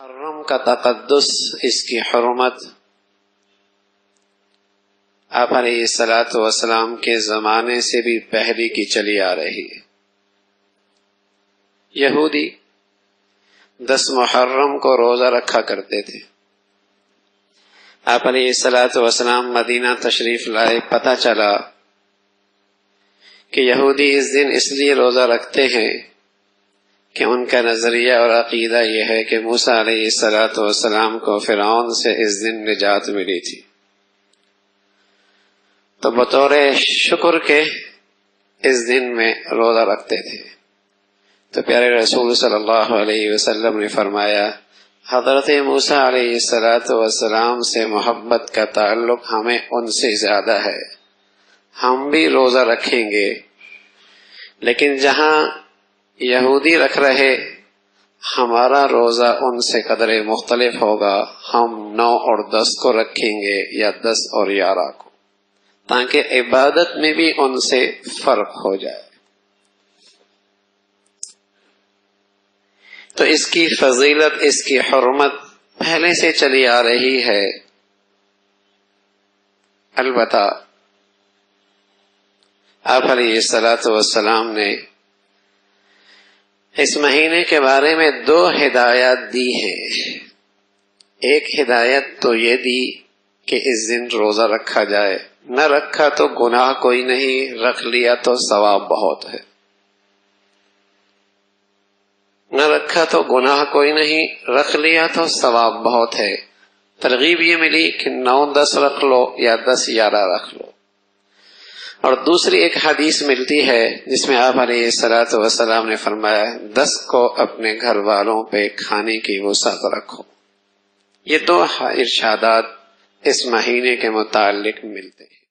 محرم کا تقدس، اس کی حرمت آپ علیہ الصلاۃ والسلام کے زمانے سے بھی پہلے کی چلی آ رہی ہے۔ یہودی 10 محرم کو روزہ رکھا کرتے تھے۔ آپ علیہ الصلاۃ والسلام مدینہ تشریف لائے، پتہ چلا کہ یہودی اس دن اس لیے روزہ رکھتے ہیں کہ ان کا نظریہ اور عقیدہ یہ ہے کہ موسیٰ علیہ الصلاۃ والسلام کو فرعون سے اس دن نجات ملی تھی، تو بطور شکر کے اس دن میں روزہ رکھتے تھے۔ تو پیارے رسول صلی اللہ علیہ وسلم نے فرمایا، حضرت موسیٰ علیہ الصلاۃ والسلام سے محبت کا تعلق ہمیں ان سے زیادہ ہے، ہم بھی روزہ رکھیں گے، لیکن جہاں یہودی رکھ رہے ہمارا روزہ ان سے قدر مختلف ہوگا، ہم 9 اور 10 کو رکھیں گے یا 10 اور 11 کو، تاکہ عبادت میں بھی ان سے فرق ہو جائے۔ تو اس کی فضیلت، اس کی حرمت پہلے سے چلی آ رہی ہے۔ البتہ آپ علیہ الصلاۃ والسلام نے اس مہینے کے بارے میں 2 ہدایات دی ہیں۔ ایک ہدایت تو یہ دی کہ اس دن روزہ رکھا جائے، نہ رکھا تو گناہ کوئی نہیں، رکھ لیا تو ثواب بہت ہے۔ نہ رکھا تو گناہ کوئی نہیں، رکھ لیا تو ثواب بہت ہے۔ ترغیب یہ ملی کہ 9 10 رکھ لو یا 10 11 رکھ لو۔ اور دوسری ایک حدیث ملتی ہے جس میں آپ علیہ الصلاۃ والسلام نے فرمایا، 10 کو اپنے گھر والوں پہ کھانے کی وسعت رکھو۔ یہ 2 ارشادات اس مہینے کے متعلق ملتے ہیں۔